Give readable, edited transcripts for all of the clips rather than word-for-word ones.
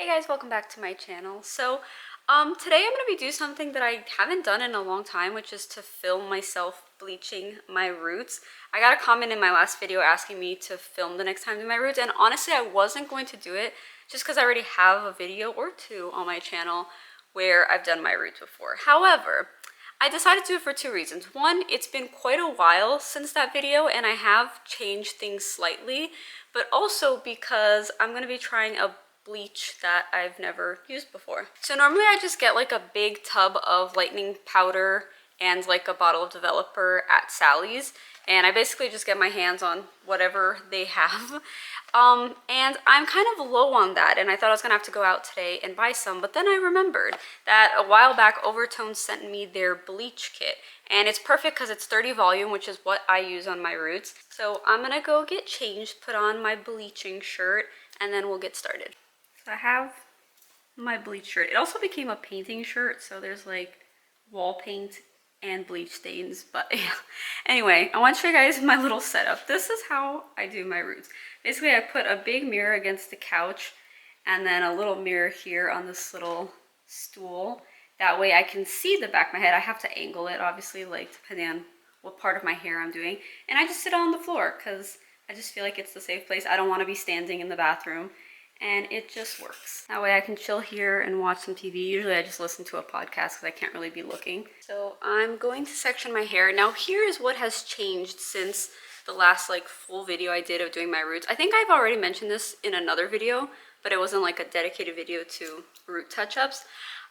Hey guys, welcome back to my channel. Today I'm going to be doing something that I haven't done in a long time, which is to film myself bleaching my roots. I got a comment in my last video asking me to film the next time I do my roots, and honestly I wasn't going to do it just because I already have a video or two on my channel where I've done my roots before. However, I decided to do it for two reasons. One, it's been quite a while since that video and I have changed things slightly, but also because I'm going to be trying a bleach that I've never used before. So normally I just get like a big tub of lightening powder and like a bottle of developer at Sally's, and I basically just get my hands on whatever they have. And I'm kind of low on that, and I thought I was gonna have to go out today and buy some, but then I remembered that a while back Overtone sent me their bleach kit, and it's perfect because it's 30 volume, which is what I use on my roots. So I'm gonna go get changed, put on my bleaching shirt, and then we'll get started. So I have my bleach shirt. It also became a painting shirt, so there's like wall paint and bleach stains, but yeah. Anyway, I want to show you guys my little setup. This is how I do my roots. Basically, I put a big mirror against the couch and then a little mirror here on this little stool. That way I can see the back of my head. I have to angle it, obviously, like depending on what part of my hair I'm doing. And I just sit on the floor because I just feel like it's the safe place. I don't want to be standing in the bathroom. And it just works. That way I can chill here and watch some TV. Usually I just listen to a podcast because I can't really be looking. So I'm going to section my hair. Now here is what has changed since the last like full video I did of doing my roots. I think I've already mentioned this in another video, but it wasn't like a dedicated video to root touch-ups.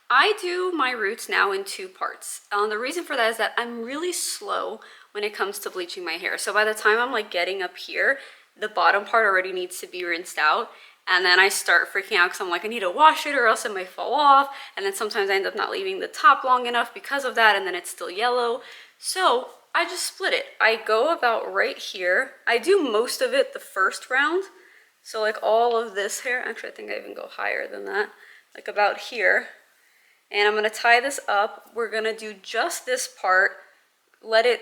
I do my roots now in two parts. The reason for that is that I'm really slow when it comes to bleaching my hair. So by the time I'm like getting up here, the bottom part already needs to be rinsed out. And then I start freaking out because I'm like, I need to wash it or else it might fall off. And then sometimes I end up not leaving the top long enough because of that, and then it's still yellow. So I just split it. I go about right here. I do most of it the first round. So like all of this hair, actually I think I even go higher than that, like about here. And I'm gonna tie this up. We're gonna do just this part, let it,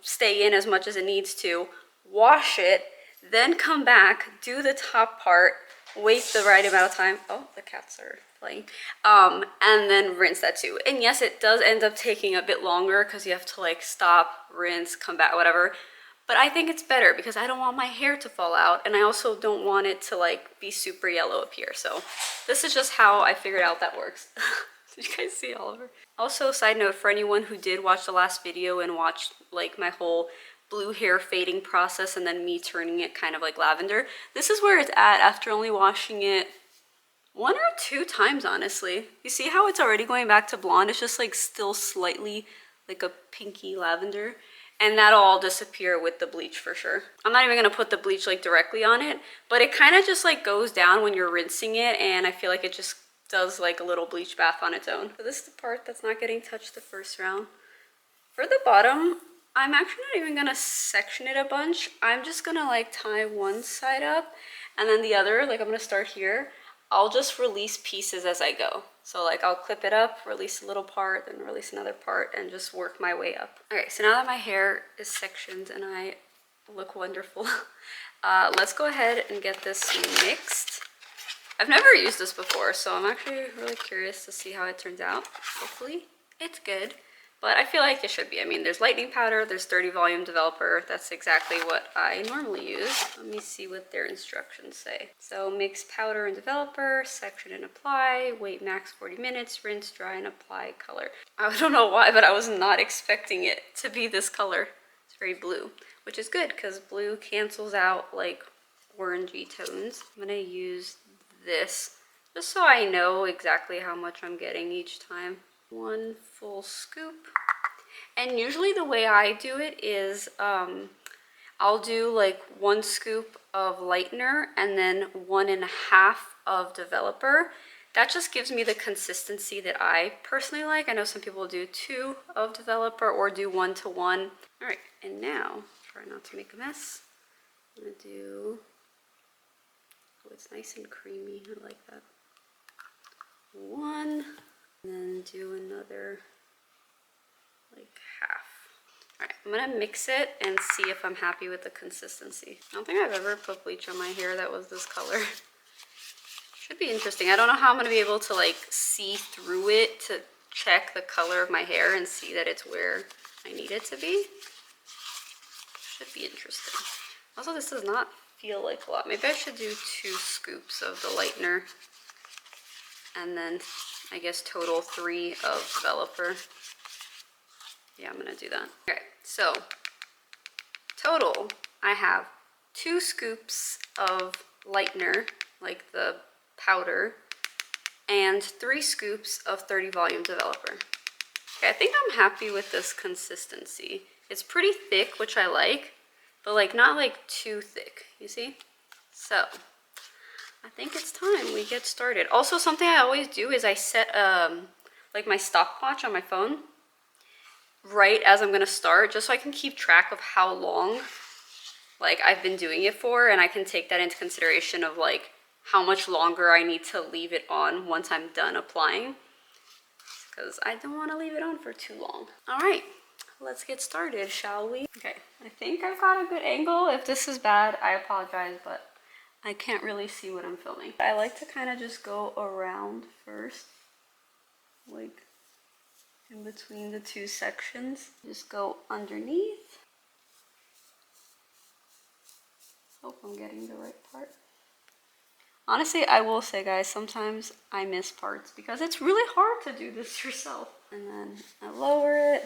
stay in as much as it needs to, wash it, then come back, do the top part, wait the right amount of time. Oh, the cats are playing. And then rinse that too. And yes, it does end up taking a bit longer because you have to like stop, rinse, come back, whatever. But I think it's better because I don't want my hair to fall out, and I also don't want it to like be super yellow up here. So this is just how I figured out that works. Did you guys see Oliver? Also, side note, for anyone who did watch the last video and watched like my whole blue hair fading process and then me turning it kind of like lavender, this is where it's at after only washing it one or two times, honestly. You see how it's already going back to blonde? It's just like still slightly like a pinky lavender, and that'll all disappear with the bleach for sure. I'm not even gonna put the bleach like directly on it, but it kind of just like goes down when you're rinsing it, and I feel like it just does like a little bleach bath on its own. So this is the part that's not getting touched the first round. For the bottom, I'm actually not even gonna section it a bunch. I'm just gonna like tie one side up and then the other, like I'm gonna start here. I'll just release pieces as I go. So like I'll clip it up, release a little part, then release another part, and just work my way up. Okay, so now that my hair is sectioned and I look wonderful, let's go ahead and get this mixed. I've never used this before, so I'm actually really curious to see how it turns out. Hopefully it's good. But I feel like it should be. I mean, there's lightning powder, there's 30 volume developer. That's exactly what I normally use. Let me see what their instructions say. So mix powder and developer, section and apply, wait max 40 minutes, rinse, dry, and apply color. I don't know why, but I was not expecting it to be this color. It's very blue, which is good because blue cancels out like orangey tones. I'm gonna use this just so I know exactly how much I'm getting each time. One full scoop. And usually the way I do it is I'll do like 1 scoop of lightener and then 1.5 of developer. That just gives me the consistency that I personally like. I know some people do 2 of developer or do 1 to 1. All right, and now try not to make a mess. I'm gonna do, oh, it's nice and creamy, I like that. 1. And then do another like half. All right, I'm gonna mix it and see if I'm happy with the consistency. I don't think I've ever put bleach on my hair that was this color. Should be interesting. I don't know how I'm gonna be able to like see through it to check the color of my hair and see that it's where I need it to be. Should be interesting. Also, this does not feel like a lot. Maybe I should do 2 scoops of the lightener and then I guess total 3 of developer. Yeah, I'm gonna do that. Okay, so total, I have 2 scoops of lightener, like the powder, and 3 scoops of 30 volume developer. Okay, I think I'm happy with this consistency. It's pretty thick, which I like, but like not like too thick, you see? So I think it's time we get started. Also, something I always do is I set like my stopwatch on my phone right as I'm gonna start, just so I can keep track of how long like I've been doing it for, and I can take that into consideration of like how much longer I need to leave it on once I'm done applying, because I don't want to leave it on for too long. All right, let's get started, shall we? Okay, I think I've got a good angle. If this is bad, I apologize, but I can't really see what I'm filming. I like to kind of just go around first, like in between the 2 sections. Just go underneath. Hope I'm getting the right part. Honestly, I will say, guys, sometimes I miss parts because it's really hard to do this yourself. And then I lower it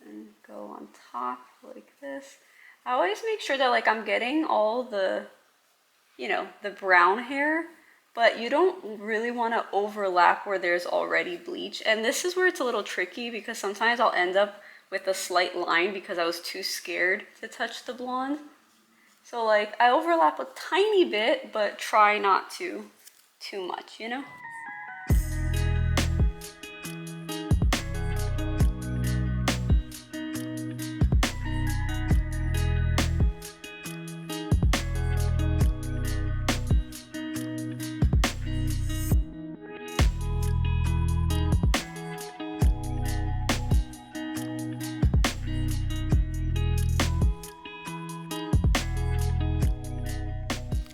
and go on top like this. I always make sure that like I'm getting all the, you know, the brown hair, but you don't really want to overlap where there's already bleach. And this is where it's a little tricky because sometimes I'll end up with a slight line because I was too scared to touch the blonde. So like I overlap a tiny bit, but try not to too much, you know?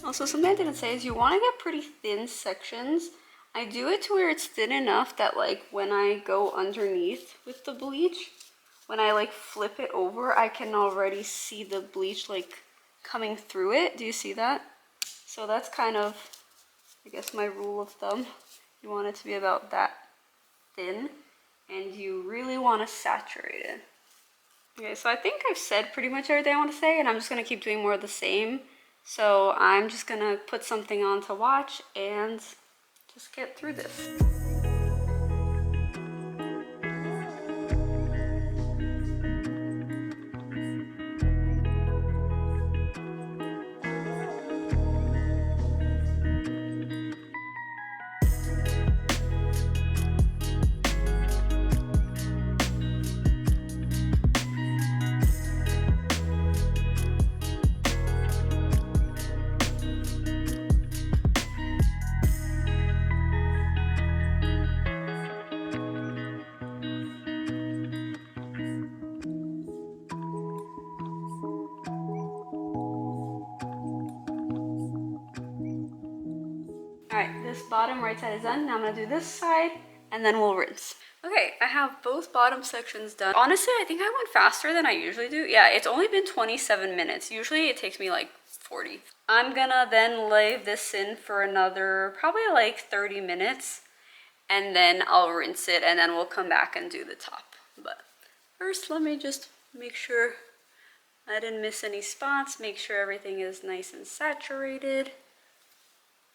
Also, something I didn't say is you want to get pretty thin sections. I do it to where it's thin enough that like when I go underneath with the bleach, when I like flip it over, I can already see the bleach like coming through it. Do you see that? So that's kind of, I guess, my rule of thumb. You want it to be about that thin, and you really want to saturate it. Okay, so I think I've said pretty much everything I want to say, and I'm just going to keep doing more of the same. So I'm just gonna put something on to watch and just get through this. Alright, this bottom right side is done. Now I'm going to do this side and then we'll rinse. Okay, I have both bottom sections done. Honestly, I think I went faster than I usually do. Yeah, it's only been 27 minutes. Usually it takes me like 40. I'm gonna then lay this in for another probably like 30 minutes and then I'll rinse it and then we'll come back and do the top. But first, let me just make sure I didn't miss any spots, make sure everything is nice and saturated.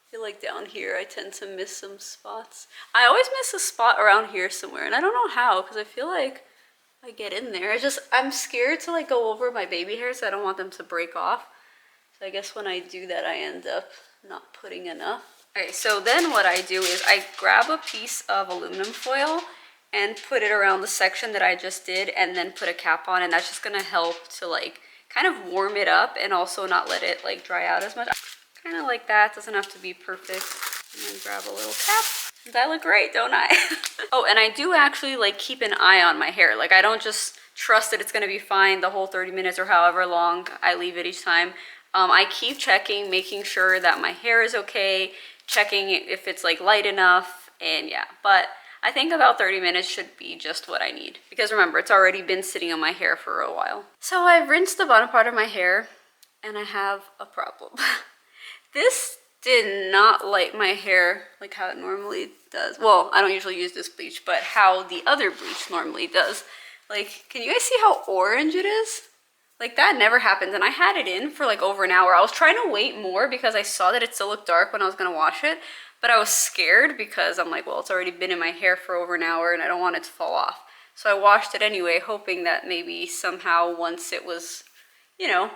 I feel like down here I tend to miss some spots. I always miss a spot around here somewhere, and I don't know how, because I feel like I get in there. I'm scared to like go over my baby hairs, so I don't want them to break off. So I guess when I do that, I end up not putting enough. Okay, so then what I do is I grab a piece of aluminum foil and put it around the section that I just did, and then put a cap on, and that's just gonna help to like kind of warm it up and also not let it like dry out as much. Kind of like that, doesn't have to be perfect. And then grab a little cap. And I look great, don't I? Oh, and I do actually like keep an eye on my hair. Like I don't just trust that it's gonna be fine the whole 30 minutes or however long I leave it each time. I keep checking, making sure that my hair is okay, checking if it's like light enough, and yeah, but I think about 30 minutes should be just what I need, because remember, it's already been sitting on my hair for a while. So I've rinsed the bottom part of my hair, and I have a problem. This did not light my hair like how it normally does. Well, I don't usually use this bleach, but how the other bleach normally does. Like, can you guys see how orange it is? Like, that never happens, and I had it in for like over an hour. I was trying to wait more because I saw that it still looked dark when I was gonna wash it, but I was scared because I'm like, well, it's already been in my hair for over an hour and I don't want it to fall off. So I washed it anyway, hoping that maybe somehow once it was, you know,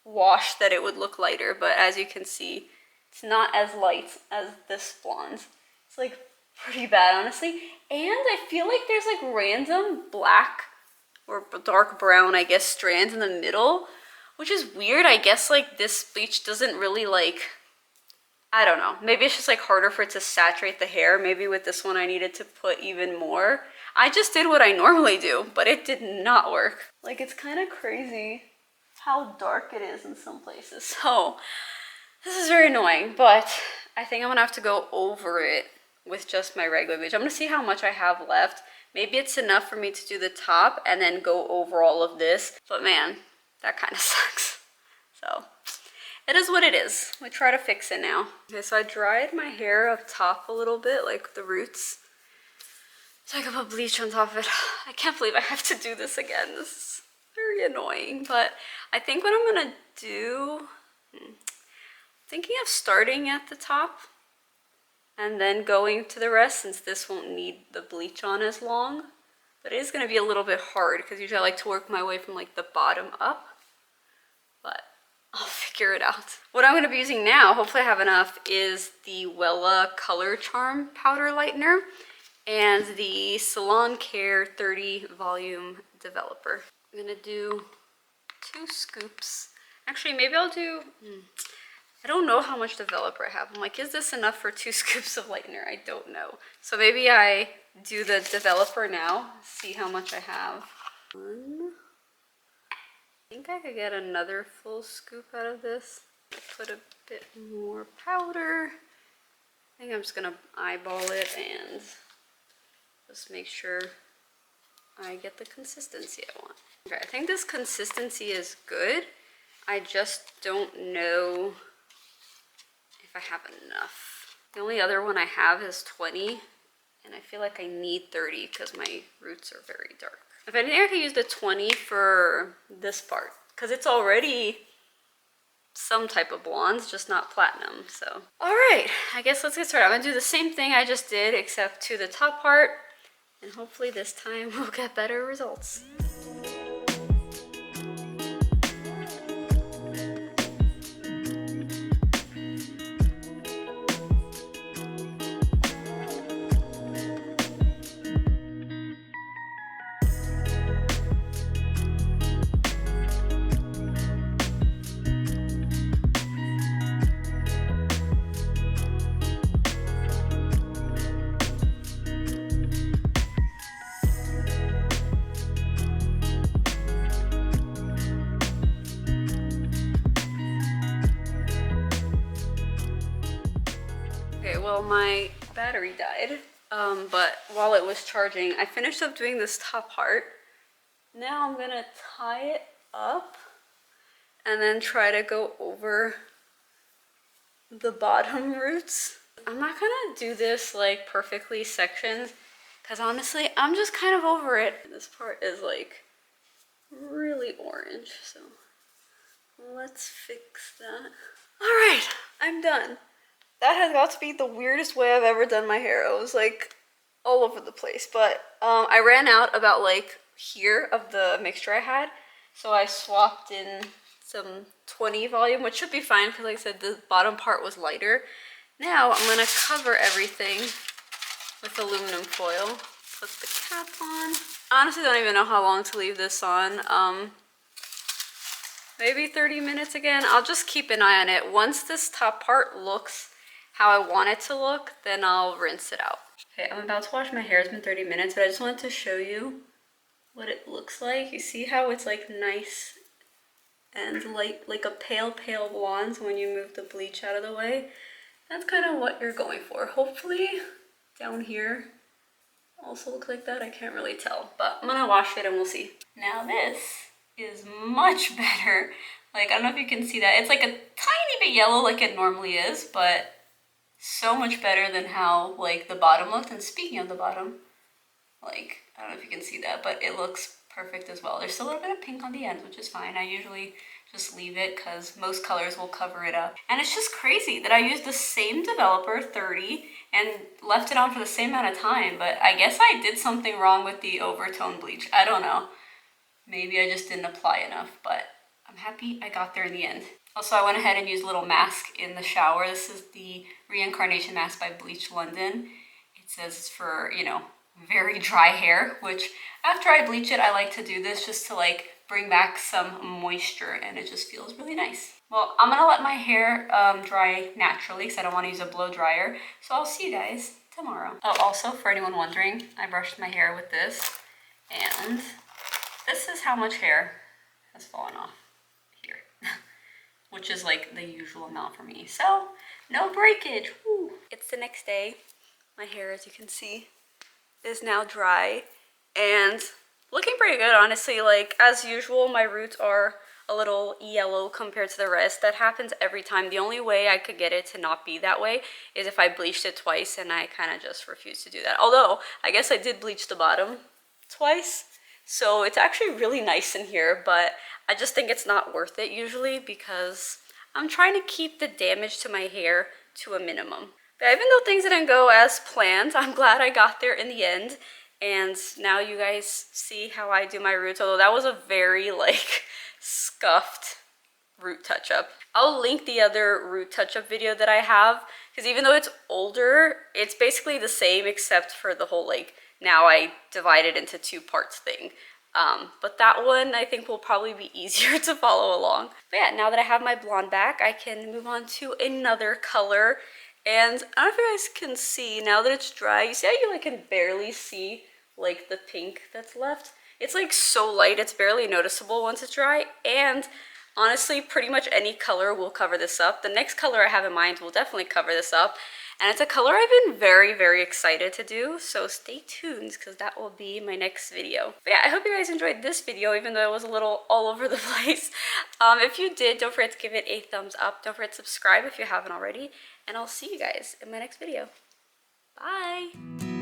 washed, that it would look lighter. But as you can see, it's not as light as this blonde. It's like pretty bad, honestly. And I feel like there's like random black or dark brown, I guess, strands in the middle, which is weird. I guess like this bleach doesn't really like, I don't know. Maybe it's just like harder for it to saturate the hair. Maybe with this one I needed to put even more. I just did what I normally do, but it did not work. Like, it's kind of crazy how dark it is in some places. So this is very annoying, but I think I'm gonna have to go over it with just my regular bleach. I'm gonna see how much I have left. Maybe it's enough for me to do the top and then go over all of this. But man, that kind of sucks. So it is what it is. We try to fix it now. Okay, so I dried my hair up top a little bit, like the roots, so I can put bleach on top of it. I can't believe I have to do this again. This is very annoying, but I think what I'm gonna do, thinking of starting at the top and then going to the rest, since this won't need the bleach on as long. But it is gonna be a little bit hard because usually I like to work my way from like the bottom up, but I'll figure it out. What I'm gonna be using now, hopefully I have enough, is the Wella Color Charm Powder Lightener and the Salon Care 30 Volume Developer. I'm gonna do 2 scoops. Actually, maybe I'll do, I don't know how much developer I have. I'm like, is this enough for 2 scoops of lightener? I don't know. So maybe I do the developer now, see how much I have. One. I think I could get another full scoop out of this. Put a bit more powder. I think I'm just gonna eyeball it and just make sure I get the consistency I want. Okay, I think this consistency is good. I just don't know if I have enough. The only other one I have is 20, and I feel like I need 30 because my roots are very dark. If anything, I could use the 20 for this part because it's already some type of blondes, just not platinum. So, all right, I guess let's get started. I'm gonna do the same thing I just did, except to the top part, and hopefully this time we'll get better results. Well, my battery died, but while it was charging, I finished up doing this top part. Now I'm gonna tie it up and then try to go over the bottom roots. I'm not gonna do this like perfectly sectioned because honestly, I'm just kind of over it. This part is like really orange, so let's fix that. All right, I'm done. That has got to be the weirdest way I've ever done my hair. It was like all over the place, but I ran out about like here of the mixture I had, so I swapped in some 20 volume, which should be fine because like I said, the bottom part was lighter. Now I'm gonna cover everything with aluminum foil. Put the cap on. I honestly don't even know how long to leave this on. Maybe 30 minutes again. I'll just keep an eye on it. Once this top part looks how I want it to look, then I'll rinse it out. Okay, I'm about to wash my hair. It's been 30 minutes, but I just wanted to show you what it looks like. You see how it's like nice and light, like a pale blonde when you move the bleach out of the way? That's kind of what you're going for. Hopefully down here also look like that. I can't really tell, but I'm gonna wash it and we'll see. Now this is much better. Like, I don't know if you can see that. It's like a tiny bit yellow like it normally is, but so much better than how like the bottom looked. And speaking of the bottom, like, I don't know if you can see that, but it looks perfect as well. There's still a little bit of pink on the ends, which is fine. I usually just leave it because most colors will cover it up. And it's just crazy that I used the same developer, 30, and left it on for the same amount of time, but I guess I did something wrong with the overtone bleach. I don't know. Maybe I just didn't apply enough, but I'm happy I got there in the end. Also, I went ahead and used a little mask in the shower. This is the Reincarnation Mask by Bleach London. It says it's for, you know, very dry hair, which after I bleach it, I like to do this just to like bring back some moisture, and it just feels really nice. Well, I'm gonna let my hair dry naturally because I don't want to use a blow dryer. So I'll see you guys tomorrow. Oh, also for anyone wondering, I brushed my hair with this, and this is how much hair has fallen off here, which is like the usual amount for me. So no breakage. Woo. It's the next day. My hair, as you can see, is now dry and looking pretty good, honestly. Like, as usual, my roots are a little yellow compared to the rest. That happens every time. The only way I could get it to not be that way is if I bleached it twice, and I kind of just refused to do that. Although, I guess I did bleach the bottom twice, so it's actually really nice in here, but I just think it's not worth it usually because I'm trying to keep the damage to my hair to a minimum. But even though things didn't go as planned, I'm glad I got there in the end. And now you guys see how I do my roots, although that was a very like scuffed root touch-up. I'll link the other root touch-up video that I have, because even though it's older, it's basically the same except for the whole like, now I divide it into two parts thing. But that one I think will probably be easier to follow along. But yeah, now that I have my blonde back, I can move on to another color. And I don't know if you guys can see, now that it's dry, you see how you like can barely see like the pink that's left? It's like so light, it's barely noticeable once it's dry. And honestly, pretty much any color will cover this up. The next color I have in mind will definitely cover this up. And it's a color I've been very, very excited to do. So stay tuned because that will be my next video. But yeah, I hope you guys enjoyed this video, even though it was a little all over the place. If you did, don't forget to give it a thumbs up. Don't forget to subscribe if you haven't already. And I'll see you guys in my next video. Bye!